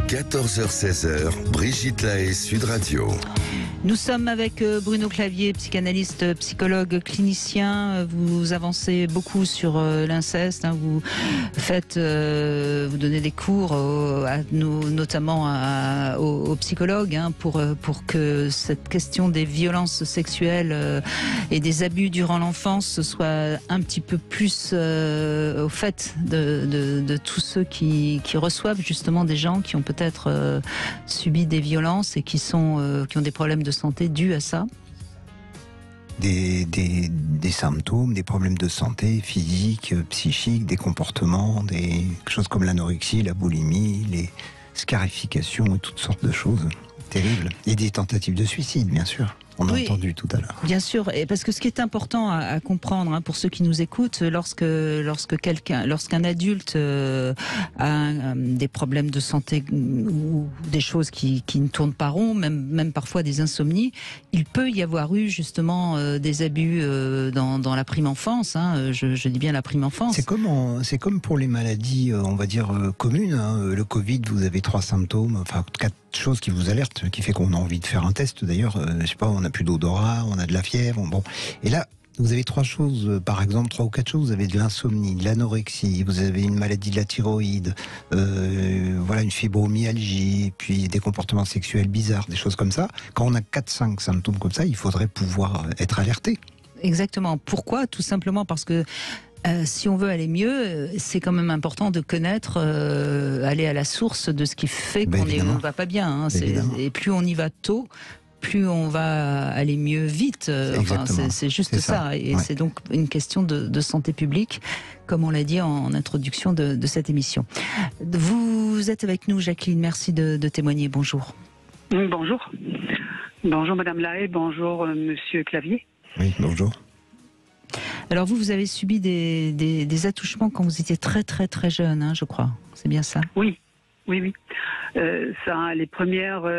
14h-16h, Brigitte Lahaie, Sud Radio. Nous sommes avec Bruno Clavier, psychanalyste, psychologue, clinicien. Vous avancez beaucoup sur l'inceste. Vous faites, vous donnez des cours, notamment aux psychologues, pour que cette question des violences sexuelles et des abus durant l'enfance soit un petit peu plus au fait de tous ceux qui reçoivent justement des gens qui ont peut-être subi des violences et qui ont des problèmes de santé dus à ça. Des symptômes, des problèmes de santé physique, psychique, des comportements, des choses comme l'anorexie, la boulimie, les scarifications et toutes sortes de choses terribles. Et des tentatives de suicide, bien sûr. On a entendu tout à l'heure. Bien sûr, et parce que ce qui est important à comprendre pour ceux qui nous écoutent, lorsqu'un adulte a des problèmes de santé ou des choses qui ne tournent pas rond, même parfois des insomnies, il peut y avoir eu justement des abus dans la prime enfance. Je dis bien la prime enfance. C'est comme pour les maladies, on va dire communes. Le Covid, vous avez 3 symptômes, enfin 4 choses qui vous alertent, qui fait qu'on a envie de faire un test. D'ailleurs, je sais pas, on n'a plus d'odorat, on a de la fièvre, bon. Et là, vous avez 3 choses, par exemple, 3 ou 4 choses. Vous avez de l'insomnie, de l'anorexie, vous avez une maladie de la thyroïde, une fibromyalgie, puis des comportements sexuels bizarres, des choses comme ça. Quand on a 4-5 symptômes comme ça, il faudrait pouvoir être alerté. Exactement. Pourquoi ? Tout simplement parce que si on veut aller mieux, c'est quand même important de connaître, aller à la source de ce qui fait qu'on ne va pas bien. Et plus on y va tôt, plus on va aller mieux vite. C'est juste ça. Et c'est donc une question de santé publique, comme on l'a dit en introduction de cette émission. Vous êtes avec nous, Jacqueline. Merci de témoigner. Bonjour. Bonjour. Bonjour Madame Lahaie. Bonjour Monsieur Clavier. Oui, bonjour. Alors vous avez subi des attouchements quand vous étiez très très très jeune, je crois. C'est bien ça ? Oui. Ça, les premières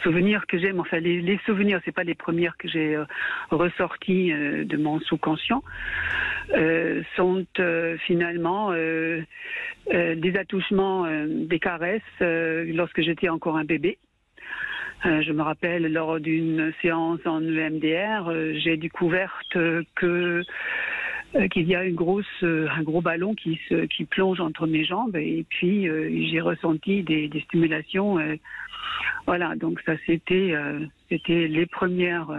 souvenirs que j'ai, les souvenirs, c'est pas les premières que j'ai ressorties de mon sous-conscient, sont finalement des attouchements, des caresses lorsque j'étais encore un bébé. Je me rappelle, lors d'une séance en EMDR, j'ai découvert qu'il y a un gros ballon qui plonge entre mes jambes, et puis j'ai ressenti des stimulations. Voilà, donc ça c'était les premières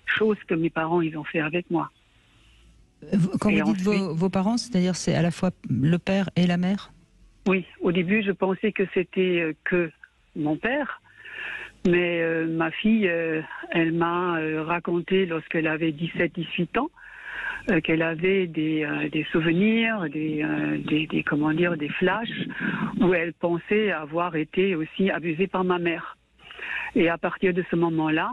choses que mes parents ils ont fait avec moi. Quand vous dites vos parents, c'est-à-dire c'est à la fois le père et la mère ? Oui, au début je pensais que c'était que mon père, mais ma fille, elle m'a raconté lorsqu'elle avait 17-18 ans qu'elle avait des souvenirs, des flashs où elle pensait avoir été aussi abusée par ma mère. Et à partir de ce moment-là,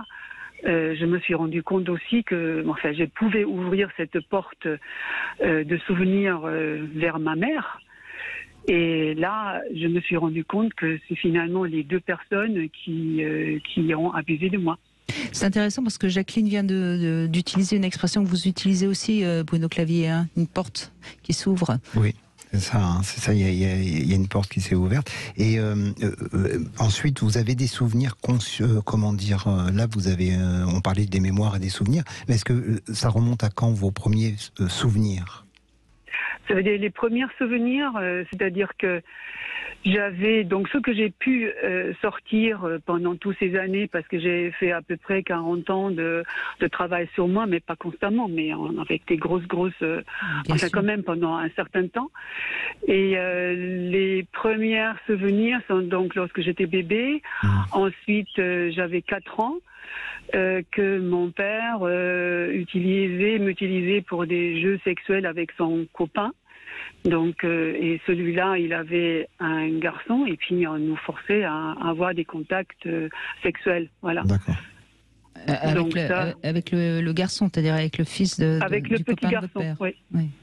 je me suis rendu compte aussi que je pouvais ouvrir cette porte de souvenirs vers ma mère. Et là, je me suis rendu compte que c'est finalement les 2 personnes qui ont abusé de moi. C'est intéressant parce que Jacqueline vient d'utiliser une expression que vous utilisez aussi, Bruno Clavier, une porte qui s'ouvre. Oui, c'est ça. Il y a une porte qui s'est ouverte. Et ensuite, vous avez des souvenirs là, vous avez, on parlait des mémoires et des souvenirs, mais est-ce que ça remonte à quand vos premiers souvenirs ? Ça veut dire les premiers souvenirs, c'est-à-dire que j'avais donc ce que j'ai pu sortir pendant toutes ces années, parce que j'ai fait à peu près 40 ans de travail sur moi, mais pas constamment, mais avec des grosses, quand même pendant un certain temps. Et les premiers souvenirs sont donc lorsque j'étais bébé. Ensuite, j'avais 4 ans. Que mon père m'utilisait pour des jeux sexuels avec son copain. Donc, et celui-là, il avait un garçon, et puis on nous forçait à avoir des contacts sexuels. Voilà. D'accord. Avec le garçon, c'est-à-dire avec le fils du petit copain garçon, de votre père. Oui.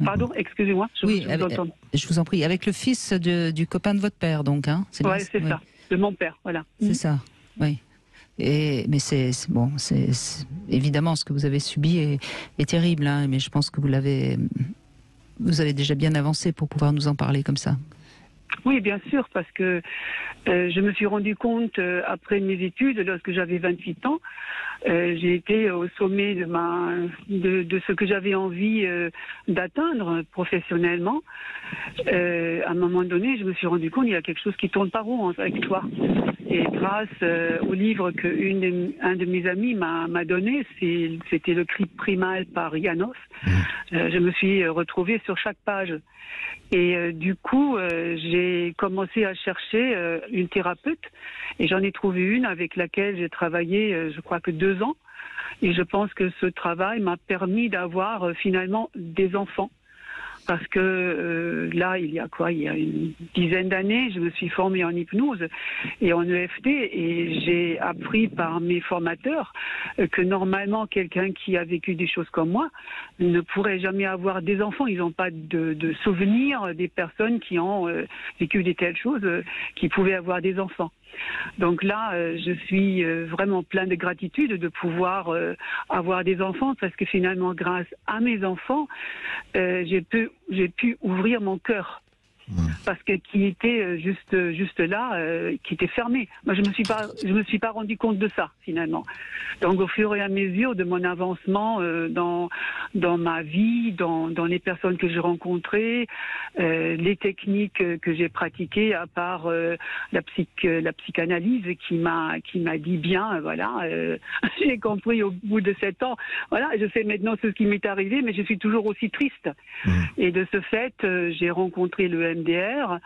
Pardon, excusez-moi. Je vous en prie. Avec le fils du copain de votre père, donc. C'est ça. De mon père, voilà. C'est ça, oui. Mais c'est évidemment ce que vous avez subi est terrible, mais je pense que vous avez déjà bien avancé pour pouvoir nous en parler comme ça. Oui, bien sûr, parce que je me suis rendu compte après mes études, lorsque j'avais 28 ans, j'ai été au sommet de ce que j'avais envie d'atteindre professionnellement. À un moment donné, je me suis rendu compte qu'il y a quelque chose qui tourne pas rond avec toi. Et grâce au livre qu'un de mes amis m'a donné, c'était Le Cri primal par Janos, je me suis retrouvée sur chaque page. Et du coup, j'ai commencé à chercher une thérapeute et j'en ai trouvé une avec laquelle j'ai travaillé, je crois que 2 ans. Et je pense que ce travail m'a permis d'avoir finalement des enfants. Parce que là, il y a une dizaine d'années, je me suis formée en hypnose et en EFT et j'ai appris par mes formateurs que normalement, quelqu'un qui a vécu des choses comme moi ne pourrait jamais avoir des enfants. Ils n'ont pas de souvenirs des personnes qui ont vécu de telles choses, qui pouvaient avoir des enfants. Donc là, je suis vraiment plein de gratitude de pouvoir avoir des enfants parce que finalement, grâce à mes enfants, j'ai pu ouvrir mon cœur. Parce que qui était juste là, qui était fermé. Moi, je me suis pas rendu compte de ça finalement. Donc, au fur et à mesure de mon avancement dans ma vie, dans les personnes que j'ai rencontrées, les techniques que j'ai pratiquées, à part la psychanalyse qui m'a dit bien, voilà, j'ai compris au bout de 7 ans. Voilà, je sais maintenant ce qui m'est arrivé, mais je suis toujours aussi triste. Et de ce fait, j'ai rencontré le MDR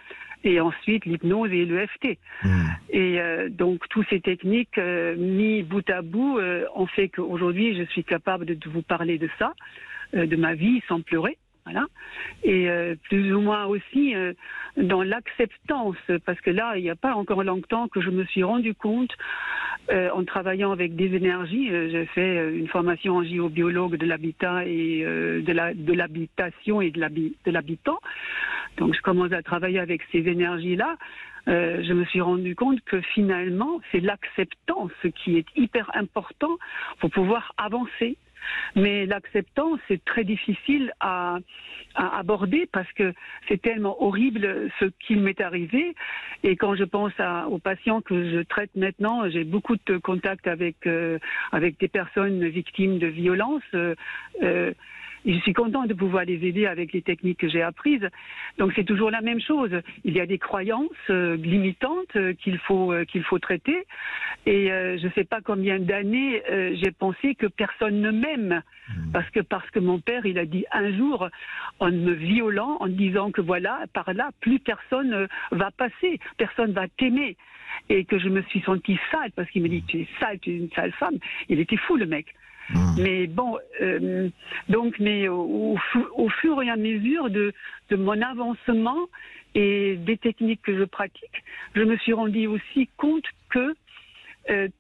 et ensuite l'hypnose et l'EFT. Et donc, toutes ces techniques mis bout à bout ont fait qu'aujourd'hui, je suis capable de vous parler de ça, de ma vie sans pleurer. Voilà. Et plus ou moins aussi dans l'acceptance, parce que là, il n'y a pas encore longtemps que je me suis rendu compte, en travaillant avec des énergies, j'ai fait une formation en géobiologue de l'habitat et de l'habitation et de l'habitant. Donc je commence à travailler avec ces énergies-là. Je me suis rendu compte que finalement, c'est l'acceptance qui est hyper important pour pouvoir avancer. Mais l'acceptance, c'est très difficile à aborder parce que c'est tellement horrible ce qui m'est arrivé. Et quand je pense aux patients que je traite maintenant, j'ai beaucoup de contacts avec des personnes victimes de violences. Et je suis contente de pouvoir les aider avec les techniques que j'ai apprises. Donc c'est toujours la même chose. Il y a des croyances limitantes qu'il faut traiter. Et je ne sais pas combien d'années j'ai pensé que personne ne m'aime. Parce que mon père, il a dit un jour, en me violant, en disant que voilà, par là, plus personne va passer, personne va t'aimer. Et que je me suis sentie sale, parce qu'il me dit, tu es sale, tu es une sale femme. Il était fou, le mec. Mais bon, mais au fur et à mesure de mon avancement et des techniques que je pratique, je me suis rendu aussi compte que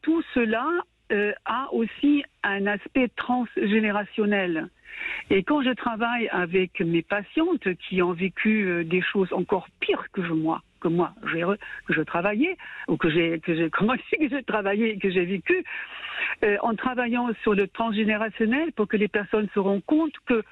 tout cela a aussi un aspect transgénérationnel. Et quand je travaille avec mes patientes qui ont vécu des choses encore pires que moi, que je travaillais, ou que j'ai travaillé et que j'ai vécu, en travaillant sur le transgénérationnel pour que les personnes se rendent compte que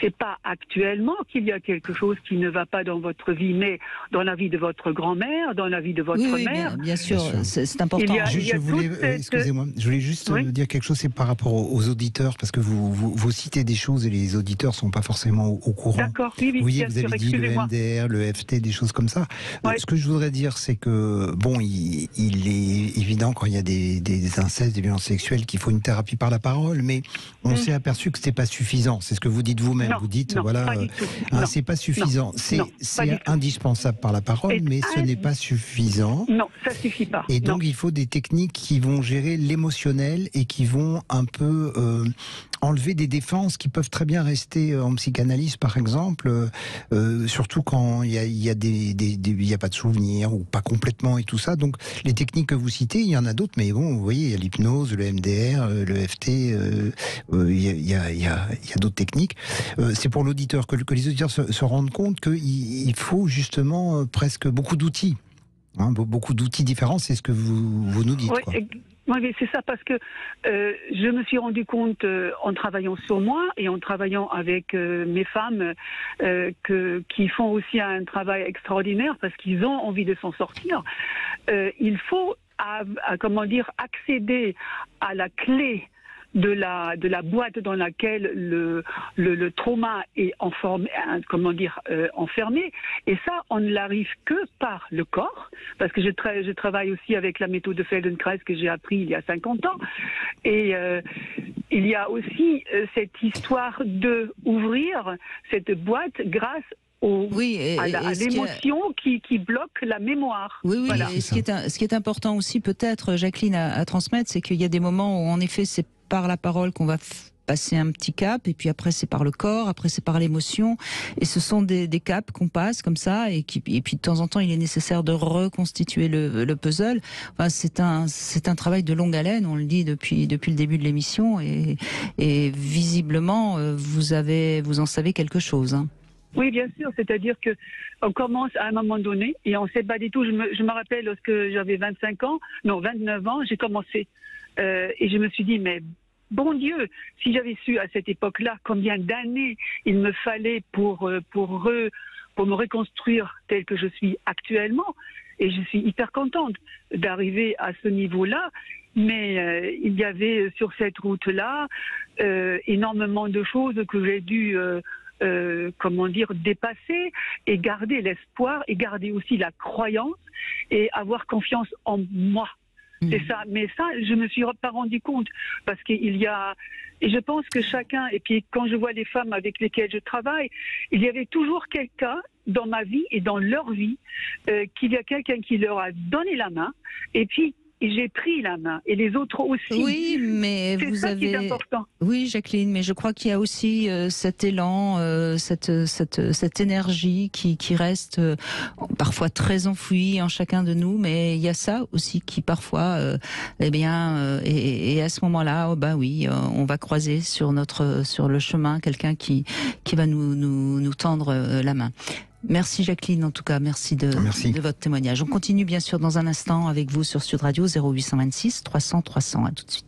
c'est pas actuellement qu'il y a quelque chose qui ne va pas dans votre vie, mais dans la vie de votre grand-mère, dans la vie de votre mère. Bien sûr, c'est important. Excusez-moi, je voulais juste dire quelque chose, c'est par rapport aux auditeurs, parce que vous citez des choses et les auditeurs sont pas forcément au courant. D'accord, oui, vous avez dit le MDR, le FT, des choses comme ça. Ce que je voudrais dire, c'est que, bon, il est évident quand il y a des incestes, des violences sexuelles, qu'il faut une thérapie par la parole, mais on s'est aperçu que c'était pas suffisant. C'est ce que vous dites vous-même. Vous dites, voilà, c'est pas suffisant. C'est indispensable par la parole, mais ce n'est pas suffisant. Non, ça suffit pas. Et donc, il faut des techniques qui vont gérer l'émotionnel et qui vont un peu enlever des défenses qui peuvent très bien rester en psychanalyse, par exemple, surtout quand il y a pas de souvenirs ou pas complètement et tout ça. Donc, les techniques que vous citez, il y en a d'autres, mais bon, vous voyez, il y a l'hypnose, le MDR, le FT, il y a d'autres techniques. C'est pour l'auditeur, que les auditeurs se rendent compte qu'il faut justement presque beaucoup d'outils. Beaucoup d'outils différents, c'est ce que vous nous dites. Oui, quoi. Oui, mais c'est ça, parce que je me suis rendu compte en travaillant sur moi et en travaillant avec mes femmes qui font aussi un travail extraordinaire parce qu'ils ont envie de s'en sortir. Il faut, comment dire, accéder à la clé de la boîte dans laquelle le trauma est enfermé. Et ça, on ne l'arrive que par le corps, parce que je travaille aussi avec la méthode de Feldenkrais que j'ai appris il y a 50 ans. Et il y a aussi cette histoire de ouvrir cette boîte grâce à l'émotion qui bloque la mémoire. Oui, voilà. Et ce qui est important aussi, peut-être, Jacqueline, à transmettre, c'est qu'il y a des moments où, en effet, c'est par la parole qu'on va passer un petit cap, et puis après c'est par le corps, après c'est par l'émotion, et ce sont des caps qu'on passe comme ça, et puis de temps en temps il est nécessaire de reconstituer le puzzle. Enfin, c'est un travail de longue haleine, on le dit depuis le début de l'émission, et visiblement vous en savez quelque chose. Hein. Oui, bien sûr. C'est-à-dire que on commence à un moment donné et on ne sait pas du tout. Je me rappelle lorsque j'avais 29 ans, j'ai commencé et je me suis dit, mais bon Dieu, si j'avais su à cette époque-là combien d'années il me fallait pour me reconstruire tel que je suis actuellement. Et je suis hyper contente d'arriver à ce niveau-là. Mais il y avait sur cette route-là énormément de choses que j'ai dû dépasser et garder l'espoir et garder aussi la croyance et avoir confiance en moi. C'est ça. Mais ça, je me suis pas rendu compte parce qu'il y a, et je pense que chacun, et puis quand je vois les femmes avec lesquelles je travaille, il y avait toujours quelqu'un dans ma vie et dans leur vie, qu'il y a quelqu'un qui leur a donné la main, et puis j'ai pris la main, et les autres aussi. Oui, mais c'est ça qui est important. Oui, Jacqueline, mais je crois qu'il y a aussi cet élan, cette énergie qui reste parfois très enfouie en chacun de nous, mais il y a ça aussi qui parfois, et à ce moment-là, on va croiser sur le chemin quelqu'un qui va nous tendre la main. Merci Jacqueline, en tout cas, merci de votre témoignage. On continue bien sûr dans un instant avec vous sur Sud Radio 0826 300 300. À tout de suite.